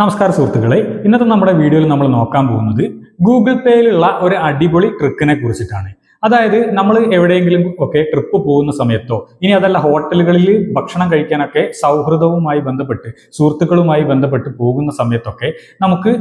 നമസ്കാരം സുഹൃത്തുക്കളെ, ഇന്നത്തെ നമ്മുടെ വീഡിയോയിൽ നമ്മൾ നോക്കാൻ പോകുന്നത് ഗൂഗിൾ പേയിലുള്ള ഒരു അടിപൊളി ട്രിക്കിനെ കുറിച്ചിട്ടാണ്. അതായത് നമ്മൾ എവിടെയെങ്കിലും ഒക്കെ ട്രിപ്പ് പോകുന്ന സമയത്തോ ഇനി അതല്ല ഹോട്ടലുകളിൽ ഭക്ഷണം കഴിക്കാനൊക്കെ സൗഹൃദവുമായി ബന്ധപ്പെട്ട് സുഹൃത്തുക്കളുമായി ബന്ധപ്പെട്ട് പോകുന്ന സമയത്തൊക്കെ നമുക്ക്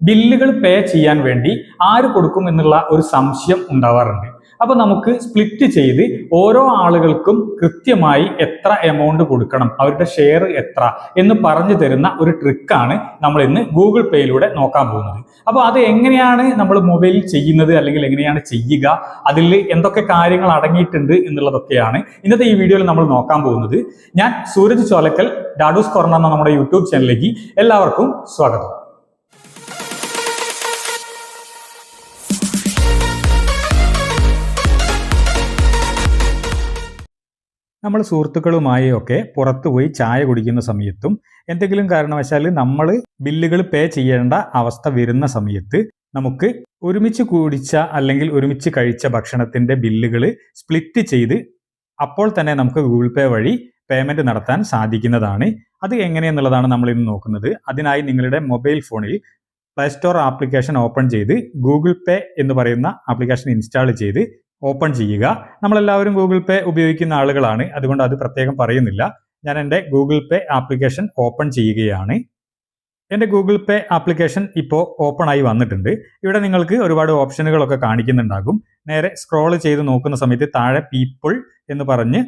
ബില്ലുകൾ പേ ചെയ്യാൻ വേണ്ടി ആര് കൊടുക്കും എന്നുള്ള ഒരു സംശയം ഉണ്ടാവാറുണ്ട്. അപ്പൊ നമുക്ക് സ്പ്ലിറ്റ് ചെയ്ത് ഓരോ ആളുകൾക്കും കൃത്യമായി എത്ര എമൗണ്ട് കൊടുക്കണം, അവരുടെ ഷെയർ എത്ര എന്ന് പറഞ്ഞു തരുന്ന ഒരു ട്രിക്കാണ് നമ്മൾ ഇന്ന് ഗൂഗിൾ പേയിലൂടെ നോക്കാൻ പോകുന്നത്. അപ്പോൾ അത് എങ്ങനെയാണ് നമ്മൾ മൊബൈലിൽ ചെയ്യുന്നത്, അല്ലെങ്കിൽ എങ്ങനെയാണ് ചെയ്യുക, അതിൽ എന്തൊക്കെ കാര്യങ്ങൾ അടങ്ങിയിട്ടുണ്ട് എന്നുള്ളതൊക്കെയാണ് ഇന്നത്തെ ഈ വീഡിയോയിൽ നമ്മൾ നോക്കാൻ പോകുന്നത്. ഞാൻ സൂരജ് ചോലക്കൽ, ഡാഡൂസ് കോർണർ എന്ന നമ്മുടെ യൂട്യൂബ് ചാനലിലേക്ക് എല്ലാവർക്കും സ്വാഗതം. നമ്മൾ സുഹൃത്തുക്കളുമായി ഒക്കെ പുറത്തുപോയി ചായ കുടിക്കുന്ന സമയത്തും എന്തെങ്കിലും കാരണവശാൽ നമ്മൾ ബില്ലുകൾ പേ ചെയ്യേണ്ട അവസ്ഥ വരുന്ന സമയത്ത് നമുക്ക് ഒരുമിച്ച് കുടിച്ച അല്ലെങ്കിൽ ഒരുമിച്ച് കഴിച്ച ഭക്ഷണത്തിന്റെ ബില്ലുകൾ സ്പ്ലിറ്റ് ചെയ്ത് അപ്പോൾ തന്നെ നമുക്ക് ഗൂഗിൾ പേ വഴി പേയ്മെന്റ് നടത്താൻ സാധിക്കുന്നതാണ്. അത് എങ്ങനെയെന്നുള്ളതാണ് നമ്മൾ ഇന്ന് നോക്കുന്നത്. അതിനായി നിങ്ങളുടെ മൊബൈൽ ഫോണിൽ പ്ലേ സ്റ്റോർ ആപ്ലിക്കേഷൻ ഓപ്പൺ ചെയ്ത് ഗൂഗിൾ പേ എന്ന് പറയുന്ന ആപ്ലിക്കേഷൻ ഇൻസ്റ്റാൾ ചെയ്ത് ഓപ്പൺ ചെയ്യുക. നമ്മളെല്ലാവരും ഗൂഗിൾ പേ ഉപയോഗിക്കുന്ന ആളുകളാണ്, അതുകൊണ്ട് അത് പ്രത്യേകം പറയുന്നില്ല. ഞാൻ എൻ്റെ ഗൂഗിൾ പേ ആപ്ലിക്കേഷൻ ഓപ്പൺ ചെയ്യുകയാണ്. എൻ്റെ ഗൂഗിൾ പേ ആപ്ലിക്കേഷൻ ഇപ്പോൾ ഓപ്പൺ ആയി വന്നിട്ടുണ്ട്. ഇവിടെ നിങ്ങൾക്ക് ഒരുപാട് ഓപ്ഷനുകളൊക്കെ കാണിക്കുന്നുണ്ടാകും. നേരെ സ്ക്രോൾ ചെയ്ത് നോക്കുന്ന സമയത്ത് താഴെ പീപ്പിൾ എന്ന് പറഞ്ഞ്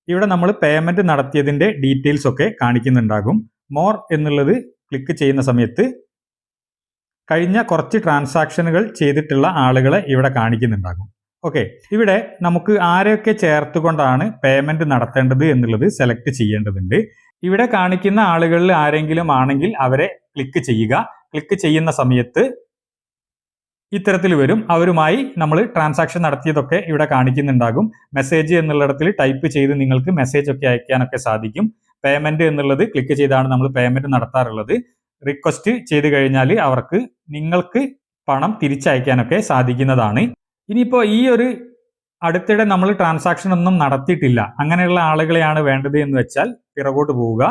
ഇവിടെ നമ്മൾ പേയ്മെന്റ് നടത്തിയതിൻ്റെ ഡീറ്റെയിൽസ് ഒക്കെ കാണിക്കുന്നുണ്ടാകും. മോർ എന്നുള്ളത് ക്ലിക്ക് ചെയ്യുന്ന സമയത്ത് കഴിഞ്ഞ കുറച്ച് ട്രാൻസാക്ഷനുകൾ ചെയ്തിട്ടുള്ള ആളുകളെ ഇവിടെ കാണിക്കുന്നുണ്ടാകും. ഓക്കെ, ഇവിടെ നമുക്ക് ആരെയൊക്കെ ചേർത്തുകൊണ്ടാണ് പേയ്മെന്റ് നടത്തേണ്ടത് എന്നുള്ളത് സെലക്ട് ചെയ്യേണ്ടതുണ്ട്. ഇവിടെ കാണിക്കുന്ന ആളുകളിൽ ആരെങ്കിലും ആണെങ്കിൽ അവരെ ക്ലിക്ക് ചെയ്യുക. ക്ലിക്ക് ചെയ്യുന്ന സമയത്ത് ഇത്തരത്തിൽ വരും. അവരുമായി നമ്മൾ ട്രാൻസാക്ഷൻ നടത്തിയതൊക്കെ ഇവിടെ കാണിക്കുന്നുണ്ടാകും. മെസ്സേജ് എന്നുള്ളിടത്തിൽ ടൈപ്പ് ചെയ്ത് നിങ്ങൾക്ക് മെസ്സേജ് ഒക്കെ അയക്കാനൊക്കെ സാധിക്കും. പേയ്മെന്റ് എന്നുള്ളത് ക്ലിക്ക് ചെയ്താണ് നമ്മൾ പേയ്മെന്റ് നടത്താറുള്ളത്. റിക്വസ്റ്റ് ചെയ്ത് കഴിഞ്ഞാൽ അവർക്ക് നിങ്ങൾക്ക് പണം തിരിച്ചയക്കാനൊക്കെ സാധിക്കുന്നതാണ്. ഇനിയിപ്പോൾ ഈ ഒരു അടുത്തിടെ നമ്മൾ ട്രാൻസാക്ഷൻ ഒന്നും നടത്തിയിട്ടില്ല, അങ്ങനെയുള്ള ആളുകളെയാണ് വേണ്ടത് എന്ന് വെച്ചാൽ പിറകോട്ട് പോവുക.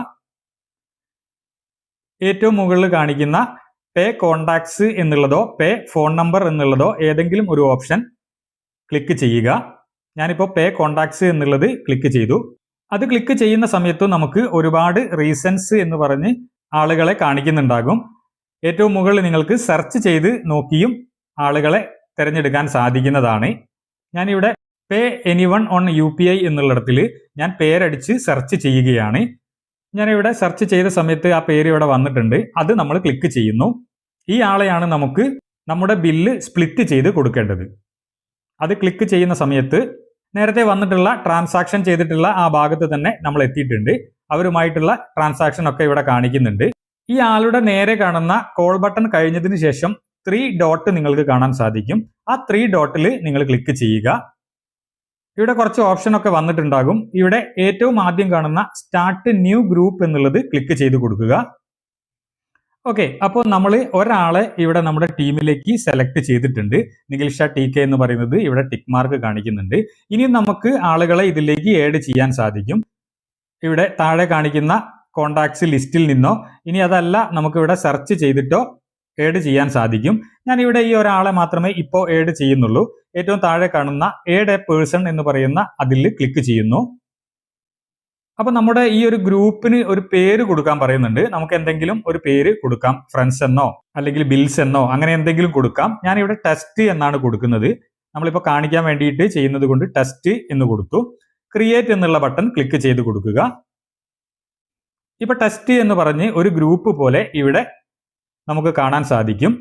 ഏറ്റവും മുകളിൽ കാണിക്കുന്ന പേ കോണ്ടാക്ട്സ് എന്നുള്ളതോ പേ ഫോൺ നമ്പർ എന്നുള്ളതോ ഏതെങ്കിലും ഒരു ഓപ്ഷൻ ക്ലിക്ക് ചെയ്യുക. ഞാനിപ്പോൾ പേ കോണ്ടാക്ട്സ് എന്നുള്ളത് ക്ലിക്ക് ചെയ്തു. അത് ക്ലിക്ക് ചെയ്യുന്ന സമയത്തും നമുക്ക് ഒരുപാട് റീസൺസ് എന്ന് പറഞ്ഞ് ആളുകളെ കാണിക്കുന്നുണ്ടാകും. ഏറ്റവും മുകളിൽ നിങ്ങൾക്ക് സെർച്ച് ചെയ്ത് നോക്കിയും ആളുകളെ തിരഞ്ഞെടുക്കാൻ സാധിക്കുന്നതാണ്. ഞാനിവിടെ പേ എനിവൺ ഓൺ UPI എന്നുള്ളിടത്തിൽ ഞാൻ പേരടിച്ച് സെർച്ച് ചെയ്യുകയാണ്. ഞാനിവിടെ സെർച്ച് ചെയ്ത സമയത്ത് ആ പേര് ഇവിടെ വന്നിട്ടുണ്ട്. അത് നമ്മൾ ക്ലിക്ക് ചെയ്യുന്നു. ഈ ആളെയാണ് നമുക്ക് നമ്മുടെ ബില്ല് സ്പ്ലിറ്റ് ചെയ്ത് കൊടുക്കേണ്ടത്. അത് ക്ലിക്ക് ചെയ്യുന്ന സമയത്ത് നേരത്തെ വന്നിട്ടുള്ള ട്രാൻസാക്ഷൻ ചെയ്തിട്ടുള്ള ആ ഭാഗത്ത് തന്നെ നമ്മൾ എത്തിയിട്ടുണ്ട്. അവരുമായിട്ടുള്ള ട്രാൻസാക്ഷൻ ഒക്കെ ഇവിടെ കാണിക്കുന്നുണ്ട്. ഈ ആളുടെ നേരെ കാണുന്ന കോൾ ബട്ടൺ കഴിഞ്ഞതിന് ശേഷം 3 ഡോട്ട് നിങ്ങൾക്ക് കാണാൻ സാധിക്കും. ആ 3 ഡോട്ടിൽ നിങ്ങൾ ക്ലിക്ക് ചെയ്യുക. ഇവിടെ കുറച്ച് ഓപ്ഷൻ ഒക്കെ വന്നിട്ടുണ്ടാകും. ഇവിടെ ഏറ്റവും ആദ്യം കാണുന്ന സ്റ്റാർട്ട് ന്യൂ ഗ്രൂപ്പ് എന്നുള്ളത് ക്ലിക്ക് ചെയ്ത് കൊടുക്കുക. ഓക്കെ, അപ്പോൾ നമ്മൾ ഒരാളെ ഇവിടെ നമ്മുടെ ടീമിലേക്ക് സെലക്ട് ചെയ്തിട്ടുണ്ട്. നിഖിൽഷ TK എന്ന് പറയുന്നത് ഇവിടെ ടിക്ക് മാർക്ക് കാണിക്കുന്നുണ്ട്. ഇനി നമുക്ക് ആളുകളെ ഇതിലേക്ക് ആഡ് ചെയ്യാൻ സാധിക്കും. ഇവിടെ താഴെ കാണിക്കുന്ന കോണ്ടാക്ട്സ് ലിസ്റ്റിൽ നിന്നോ ഇനി അതല്ല നമുക്കിവിടെ സെർച്ച് ചെയ്തിട്ടോ ആഡ് ചെയ്യാൻ സാധിക്കും. ഞാനിവിടെ ഈ ഒരാളെ മാത്രമേ ഇപ്പോൾ ആഡ് ചെയ്യുന്നുള്ളൂ. ഏറ്റവും താഴെ കാണുന്ന ആഡ് എ പേഴ്സൺ എന്ന് പറയുന്ന അതിൽ ക്ലിക്ക് ചെയ്യുന്നു. അപ്പൊ നമ്മുടെ ഈ ഒരു ഗ്രൂപ്പിന് ഒരു പേര് കൊടുക്കാൻ പറയുന്നുണ്ട്. നമുക്ക് എന്തെങ്കിലും ഒരു പേര് കൊടുക്കാം. ഫ്രണ്ട്സ് എന്നോ അല്ലെങ്കിൽ ബിൽസ് എന്നോ അങ്ങനെ എന്തെങ്കിലും കൊടുക്കാം. ഞാനിവിടെ ടെസ്റ്റ് എന്നാണ് കൊടുക്കുന്നത്. നമ്മളിപ്പോൾ കാണിക്കാൻ വേണ്ടിയിട്ട് ചെയ്യുന്നത് കൊണ്ട് ടെസ്റ്റ് എന്ന് കൊടുത്തു. ക്രിയേറ്റ് എന്നുള്ള ബട്ടൺ ക്ലിക്ക് ചെയ്ത് കൊടുക്കുക. ഇപ്പൊ ടെസ്റ്റ് എന്ന് പറഞ്ഞ് ഒരു ഗ്രൂപ്പ് പോലെ ഇവിടെ നമുക്ക് കാണാൻ സാധിക്കും.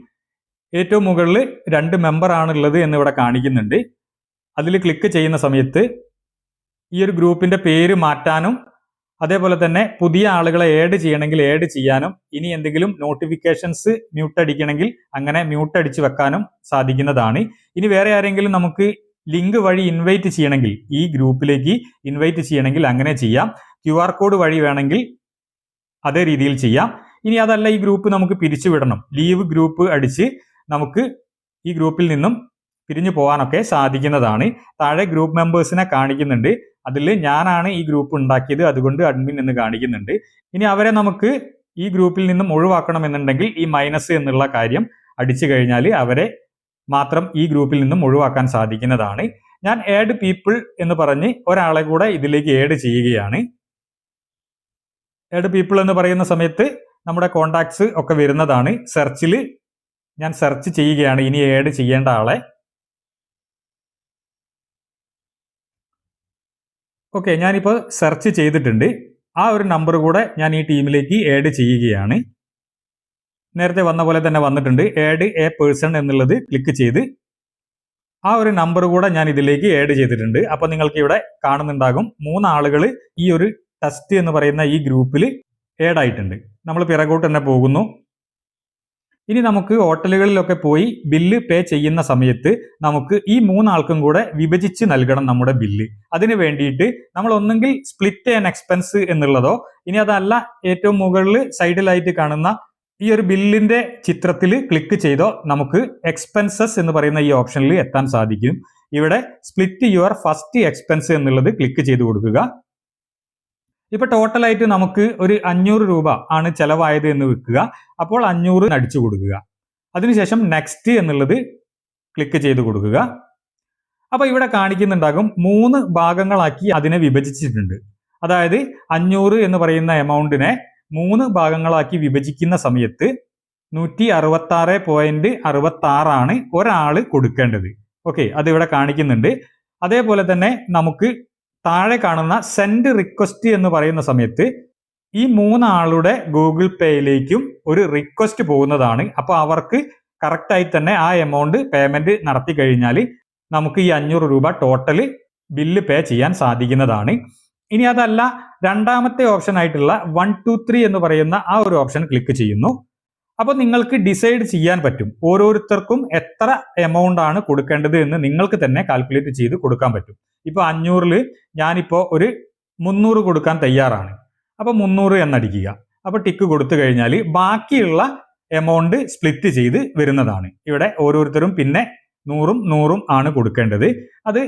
ഏറ്റവും മുകളിൽ 2 മെമ്പർ ആണുള്ളത് എന്നിവിടെ കാണിക്കുന്നുണ്ട്. അതിൽ ക്ലിക്ക് ചെയ്യുന്ന സമയത്ത് ഈ ഒരു ഗ്രൂപ്പിന്റെ പേര് മാറ്റാനും അതേപോലെ തന്നെ പുതിയ ആളുകളെ ആഡ് ചെയ്യണമെങ്കിൽ ആഡ് ചെയ്യാനും ഇനി എന്തെങ്കിലും നോട്ടിഫിക്കേഷൻസ് മ്യൂട്ട് അടിക്കണമെങ്കിൽ അങ്ങനെ മ്യൂട്ട് അടിച്ച് വെക്കാനും സാധിക്കുന്നതാണ്. ഇനി വേറെ ആരെങ്കിലും നമുക്ക് ലിങ്ക് വഴി ഇൻവൈറ്റ് ചെയ്യണമെങ്കിൽ ഈ ഗ്രൂപ്പിലേക്ക് ഇൻവൈറ്റ് ചെയ്യണമെങ്കിൽ അങ്ങനെ ചെയ്യാം. QR കോഡ് വഴി വേണമെങ്കിൽ അതേ രീതിയിൽ ചെയ്യാം. ഇനി അതല്ല ഈ ഗ്രൂപ്പ് നമുക്ക് പിരിച്ചുവിടണം, ലീവ് ഗ്രൂപ്പ് അടിച്ച് നമുക്ക് ഈ ഗ്രൂപ്പിൽ നിന്നും പിരിഞ്ഞു പോകാനൊക്കെ സാധിക്കുന്നതാണ്. താഴെ ഗ്രൂപ്പ് മെമ്പേഴ്സിനെ കാണിക്കുന്നുണ്ട്. അതിൽ ഞാനാണ് ഈ ഗ്രൂപ്പ് ഉണ്ടാക്കിയത്, അതുകൊണ്ട് അഡ്മിൻ എന്ന് കാണിക്കുന്നുണ്ട്. ഇനി അവരെ നമുക്ക് ഈ ഗ്രൂപ്പിൽ നിന്നും ഒഴിവാക്കണമെന്നുണ്ടെങ്കിൽ ഈ മൈനസ് എന്നുള്ള കാര്യം അടിച്ചു കഴിഞ്ഞാൽ അവരെ മാത്രം ഈ ഗ്രൂപ്പിൽ നിന്നും ഒഴിവാക്കാൻ സാധിക്കുന്നതാണ്. ഞാൻ ആഡ് പീപ്പിൾ എന്ന് പറഞ്ഞ് ഒരാളെ കൂടെ ഇതിലേക്ക് ആഡ് ചെയ്യുകയാണ്. ആഡ് പീപ്പിൾ എന്ന് പറയുന്ന സമയത്ത് നമ്മുടെ കോണ്ടാക്ട്സ് ഒക്കെ വരുന്നതാണ്. സെർച്ചിൽ ഞാൻ സെർച്ച് ചെയ്യുകയാണ് ഇനി ആഡ് ചെയ്യേണ്ട ആളെ. ഓക്കെ, ഞാനിപ്പോൾ സെർച്ച് ചെയ്തിട്ടുണ്ട്. ആ ഒരു നമ്പർ കൂടെ ഞാൻ ഈ ടീമിലേക്ക് ആഡ് ചെയ്യുകയാണ്. നേരത്തെ വന്ന പോലെ തന്നെ വന്നിട്ടുണ്ട്. ആഡ് എ പേഴ്സൺ എന്നുള്ളത് ക്ലിക്ക് ചെയ്ത് ആ ഒരു നമ്പർ കൂടെ ഞാൻ ഇതിലേക്ക് ആഡ് ചെയ്തിട്ടുണ്ട്. അപ്പോൾ നിങ്ങൾക്ക് ഇവിടെ കാണുന്നുണ്ടാകും 3 ആളുകൾ ഈ ഒരു ടെസ്റ്റ് എന്ന് പറയുന്ന ഈ ഗ്രൂപ്പിൽ ആഡ് ആയിട്ടുണ്ട്. നമ്മൾ പിറകോട്ട് തന്നെ പോകുന്നു. ഇനി നമുക്ക് ഹോട്ടലുകളിലൊക്കെ പോയി ബില്ല് പേ ചെയ്യുന്ന സമയത്ത് നമുക്ക് ഈ 3 ആൾക്കും കൂടെ വിഭജിച്ച് നൽകണം നമ്മുടെ ബില്ല്. അതിന് വേണ്ടിയിട്ട് നമ്മൾ ഒന്നെങ്കിൽ സ്പ്ലിറ്റ് ആൻഡ് എക്സ്പെൻസ് എന്നുള്ളതോ, ഇനി അതല്ല ഏറ്റവും മുകളിൽ സൈഡിലായിട്ട് കാണുന്ന ഈ ഒരു ബില്ലിന്റെ ചിത്രത്തിൽ ക്ലിക്ക് ചെയ്തോ നമുക്ക് എക്സ്പെൻസസ് എന്ന് പറയുന്ന ഈ ഓപ്ഷനിൽ എത്താൻ സാധിക്കും. ഇവിടെ സ്പ്ലിറ്റ് യുവർ ഫസ്റ്റ് എക്സ്പെൻസ് എന്നുള്ളത് ക്ലിക്ക് ചെയ്ത് കൊടുക്കുക. ഇപ്പൊ ടോട്ടലായിട്ട് നമുക്ക് ഒരു 500 രൂപ ആണ് ചെലവായത് എന്ന് വെക്കുക. അപ്പോൾ 500 അടിച്ചു കൊടുക്കുക. അതിനുശേഷം നെക്സ്റ്റ് എന്നുള്ളത് ക്ലിക്ക് ചെയ്ത് കൊടുക്കുക. അപ്പൊ ഇവിടെ കാണിക്കുന്നുണ്ടാകും 3 ഭാഗങ്ങളാക്കി അതിനെ വിഭജിച്ചിട്ടുണ്ട്. അതായത് 500 എന്ന് പറയുന്ന എമൗണ്ടിനെ 3 ഭാഗങ്ങളാക്കി വിഭജിക്കുന്ന സമയത്ത് 166.66 ആണ് ഒരാള് കൊടുക്കേണ്ടത്. ഓക്കെ, അത് ഇവിടെ കാണിക്കുന്നുണ്ട്. അതേപോലെ തന്നെ നമുക്ക് താഴെ കാണുന്ന സെൻഡ് റിക്വസ്റ്റ് എന്ന് പറയുന്ന സമയത്ത് ഈ 3 ആളുടെ ഗൂഗിൾ പേയിലേക്കും ഒരു റിക്വസ്റ്റ് പോകുന്നതാണ്. അപ്പോൾ അവർക്ക് കറക്റ്റായി തന്നെ ആ എമൗണ്ട് പേയ്മെന്റ് നടത്തി കഴിഞ്ഞാൽ നമുക്ക് ഈ 500 രൂപ ടോട്ടൽ ബില്ല് പേ ചെയ്യാൻ സാധിക്കുന്നതാണ്. ഇനി അതല്ല, രണ്ടാമത്തെ ഓപ്ഷൻ ആയിട്ടുള്ള 1 2 3 എന്ന് പറയുന്ന ആ ഒരു ഓപ്ഷൻ ക്ലിക്ക് ചെയ്യുന്നു. അപ്പോൾ നിങ്ങൾക്ക് ഡിസൈഡ് ചെയ്യാൻ പറ്റും ഓരോരുത്തർക്കും എത്ര എമൗണ്ട് ആണ് കൊടുക്കേണ്ടത് എന്ന് നിങ്ങൾക്ക് തന്നെ കാൽക്കുലേറ്റ് ചെയ്ത് കൊടുക്കാൻ പറ്റും. ഇപ്പൊ 500ൽ ഞാനിപ്പോ ഒരു 300 കൊടുക്കാൻ തയ്യാറാണ്. അപ്പൊ 300 എന്നടിക്കുക. അപ്പൊ ടിക്ക് കൊടുത്തു കഴിഞ്ഞാൽ ബാക്കിയുള്ള എമൗണ്ട് സ്പ്ലിറ്റ് ചെയ്ത് വരുന്നതാണ്. ഇവിടെ ഓരോരുത്തരും പിന്നെ 100ഉം 100ഉം ആണ് കൊടുക്കേണ്ടത്. അത്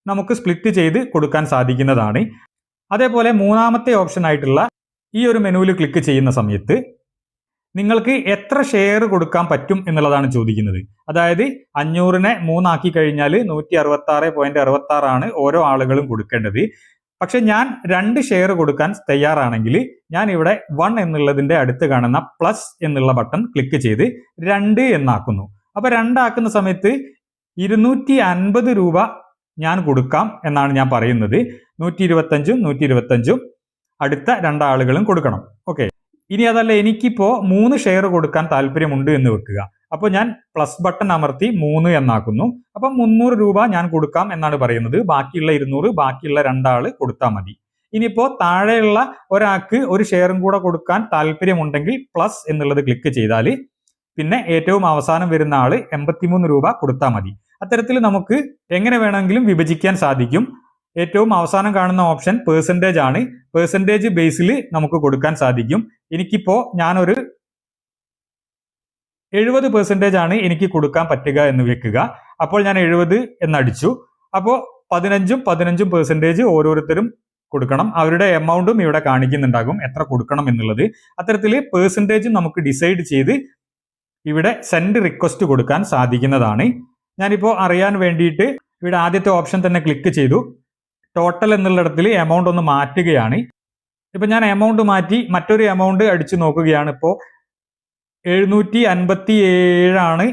നമുക്ക് സ്പ്ലിറ്റ് ചെയ്ത് കൊടുക്കാൻ സാധിക്കുന്നതാണ്. അതേപോലെ മൂന്നാമത്തെ ഓപ്ഷൻ ആയിട്ടുള്ള ഈ ഒരു മെനുവിൽ ക്ലിക്ക് ചെയ്യുന്ന സമയത്ത് നിങ്ങൾക്ക് എത്ര ഷെയർ കൊടുക്കാൻ പറ്റും എന്നുള്ളതാണ് ചോദിക്കുന്നത്. അതായത് 500നെ 3 ആക്കി കഴിഞ്ഞാൽ 166.66 ആണ് ഓരോ ആളുകളും കൊടുക്കേണ്ടത്. പക്ഷെ ഞാൻ 2 ഷെയർ കൊടുക്കാൻ തയ്യാറാണെങ്കിൽ ഞാൻ ഇവിടെ 1 എന്നുള്ളതിന്റെ അടുത്ത് കാണുന്ന പ്ലസ് എന്നുള്ള ബട്ടൺ ക്ലിക്ക് ചെയ്ത് 2 എന്നാക്കുന്നു. അപ്പൊ 2 ആക്കുന്ന സമയത്ത് 250 രൂപ ഞാൻ കൊടുക്കാം എന്നാണ് ഞാൻ പറയുന്നത്. 125ഉം 125ഉം അടുത്ത 2 ആളുകളും കൊടുക്കണം. ഓക്കെ, ഇനി അതല്ല എനിക്കിപ്പോ 3 ഷെയർ കൊടുക്കാൻ താല്പര്യമുണ്ട് എന്ന് വെക്കുക. അപ്പോൾ ഞാൻ പ്ലസ് ബട്ടൺ അമർത്തി 3 എന്നാക്കുന്നു. അപ്പൊ 300 രൂപ ഞാൻ കൊടുക്കാം എന്നാണ് പറയുന്നത്. ബാക്കിയുള്ള 200 ബാക്കിയുള്ള 2 ആള് കൊടുത്താൽ മതി. ഇനിയിപ്പോ താഴെയുള്ള ഒരാൾക്ക് ഒരു ഷെയറും കൂടെ കൊടുക്കാൻ താല്പര്യമുണ്ടെങ്കിൽ പ്ലസ് എന്നുള്ളത് ക്ലിക്ക് ചെയ്താൽ പിന്നെ ഏറ്റവും അവസാനം വരുന്ന ആള് 83 രൂപ കൊടുത്താൽ മതി. അത്തരത്തിൽ നമുക്ക് എങ്ങനെ വേണമെങ്കിലും വിഭജിക്കാൻ സാധിക്കും. ഏറ്റവും അവസാനം കാണുന്ന ഓപ്ഷൻ പെർസെൻറ്റേജ് ആണ്. പെർസെൻറ്റേജ് ബേസിൽ നമുക്ക് കൊടുക്കാൻ സാധിക്കും. എനിക്കിപ്പോ ഞാനൊരു 70% ആണ് എനിക്ക് കൊടുക്കാൻ പറ്റുക എന്ന് വെക്കുക. അപ്പോൾ ഞാൻ 70 എന്നടിച്ചു. അപ്പോൾ 15% ഓരോരുത്തരും കൊടുക്കണം. അവരുടെ എമൗണ്ടും ഇവിടെ കാണിക്കുന്നുണ്ടാകും എത്ര കൊടുക്കണം എന്നുള്ളത്. അത്തരത്തിൽ പെർസെൻറ്റേജ് നമുക്ക് ഡിസൈഡ് ചെയ്ത് ഇവിടെ സെൻഡ് റിക്വസ്റ്റ് കൊടുക്കാൻ സാധിക്കുന്നതാണ്. ഞാനിപ്പോൾ അറിയാൻ വേണ്ടിയിട്ട് ഇവിടെ ആദ്യത്തെ ഓപ്ഷൻ തന്നെ ക്ലിക്ക് ചെയ്തു. ടോട്ടൽ എന്നുള്ളിടത്തിൽ എമൗണ്ട് ഒന്ന് മാറ്റുകയാണ്. ഇപ്പൊ ഞാൻ എമൗണ്ട് മാറ്റി മറ്റൊരു എമൗണ്ട് അടിച്ചു നോക്കുകയാണ്. ഇപ്പോൾ 757 ആണ്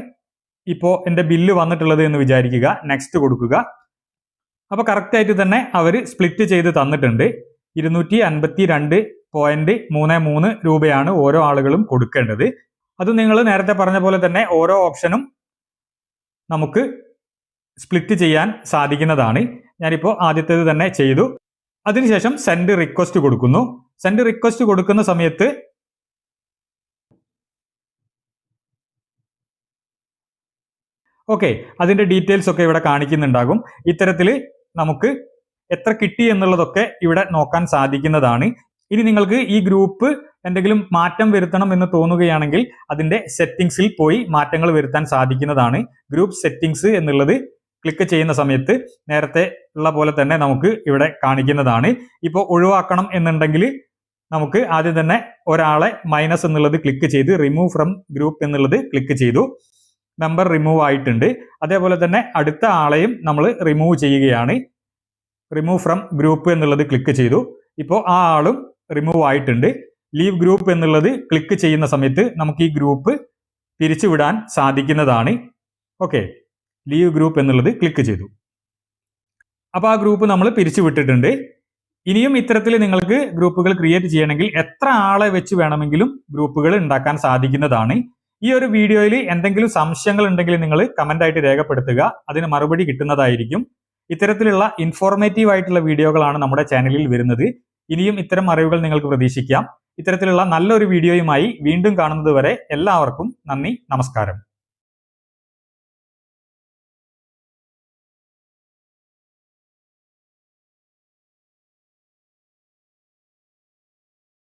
ഇപ്പോൾ എൻ്റെ ബില്ല് വന്നിട്ടുള്ളത് എന്ന് വിചാരിക്കുക. നെക്സ്റ്റ് കൊടുക്കുക. അപ്പൊ കറക്റ്റ് ആയിട്ട് തന്നെ അവർ സ്പ്ലിറ്റ് ചെയ്ത് തന്നിട്ടുണ്ട്. 252.33 രൂപയാണ് ഓരോ ആളുകളും കൊടുക്കേണ്ടത്. അത് നിങ്ങൾ നേരത്തെ പറഞ്ഞ പോലെ തന്നെ ഓരോ ഓപ്ഷനും നമുക്ക് സ്പ്ലിറ്റ് ചെയ്യാൻ സാധിക്കുന്നതാണ്. ഞാനിപ്പോൾ ആദ്യത്തേത് തന്നെ ചെയ്തു. അതിനുശേഷം സെൻഡ് റിക്വസ്റ്റ് കൊടുക്കുന്നു. സെൻഡ് റിക്വസ്റ്റ് കൊടുക്കുന്ന സമയത്ത് ഓക്കെ, അതിന്റെ ഡീറ്റെയിൽസ് ഒക്കെ ഇവിടെ കാണിക്കുന്നുണ്ടാകും. ഇത്തരത്തിൽ നമുക്ക് എത്ര കിട്ടി എന്നുള്ളതൊക്കെ ഇവിടെ നോക്കാൻ സാധിക്കുന്നതാണ്. ഇനി നിങ്ങൾക്ക് ഈ ഗ്രൂപ്പ് എന്തെങ്കിലും മാറ്റം വരുത്തണം എന്ന് തോന്നുകയാണെങ്കിൽ അതിന്റെ സെറ്റിംഗ്സിൽ പോയി മാറ്റങ്ങൾ വരുത്താൻ സാധിക്കുന്നതാണ്. ഗ്രൂപ്പ് സെറ്റിംഗ്സ് എന്നുള്ളത് ക്ലിക്ക് ചെയ്യുന്ന സമയത്ത് നേരത്തെ ഉള്ള പോലെ തന്നെ നമുക്ക് ഇവിടെ കാണിക്കുന്നതാണ്. ഇപ്പോൾ ഒഴിവാക്കണം എന്നുണ്ടെങ്കിൽ നമുക്ക് ആദ്യം തന്നെ ഒരാളെ മൈനസ് എന്നുള്ളത് ക്ലിക്ക് ചെയ്ത് റിമൂവ് ഫ്രം ഗ്രൂപ്പ് എന്നുള്ളത് ക്ലിക്ക് ചെയ്തു. മെമ്പർ റിമൂവ് ആയിട്ടുണ്ട്. അതേപോലെ തന്നെ അടുത്ത ആളെയും നമ്മൾ റിമൂവ് ചെയ്യുകയാണ്. റിമൂവ് ഫ്രം ഗ്രൂപ്പ് എന്നുള്ളത് ക്ലിക്ക് ചെയ്തു. ഇപ്പോൾ ആ ആളും റിമൂവ് ആയിട്ടുണ്ട്. ലീവ് ഗ്രൂപ്പ് എന്നുള്ളത് ക്ലിക്ക് ചെയ്യുന്ന സമയത്ത് നമുക്ക് ഈ ഗ്രൂപ്പ് പിരിച്ചുവിടാൻ സാധിക്കുന്നതാണ്. ഓക്കെ, ലീവ് ഗ്രൂപ്പ് എന്നുള്ളത് ക്ലിക്ക് ചെയ്തു. അപ്പോൾ ആ ഗ്രൂപ്പ് നമ്മൾ പിരിച്ചു വിട്ടിട്ടുണ്ട്. ഇനിയും ഇത്തരത്തിൽ നിങ്ങൾക്ക് ഗ്രൂപ്പുകൾ ക്രിയേറ്റ് ചെയ്യണമെങ്കിൽ എത്ര ആളെ വെച്ച് വേണമെങ്കിലും ഗ്രൂപ്പുകൾ ഉണ്ടാക്കാൻ സാധിക്കുന്നതാണ്. ഈ ഒരു വീഡിയോയിൽ എന്തെങ്കിലും സംശയങ്ങൾ ഉണ്ടെങ്കിൽ നിങ്ങൾ കമന്റ് ആയിട്ട് രേഖപ്പെടുത്തുക, അതിന് മറുപടി കിട്ടുന്നതായിരിക്കും. ഇത്തരത്തിലുള്ള ഇൻഫോർമേറ്റീവ് ആയിട്ടുള്ള വീഡിയോകളാണ് നമ്മുടെ ചാനലിൽ വരുന്നത്. ഇനിയും ഇത്തരം അറിവുകൾ നിങ്ങൾക്ക് പ്രതീക്ഷിക്കാം. ഇത്തരത്തിലുള്ള നല്ലൊരു വീഡിയോയുമായി വീണ്ടും കാണുന്നത് വരെ എല്ലാവർക്കും നന്ദി, നമസ്കാരം.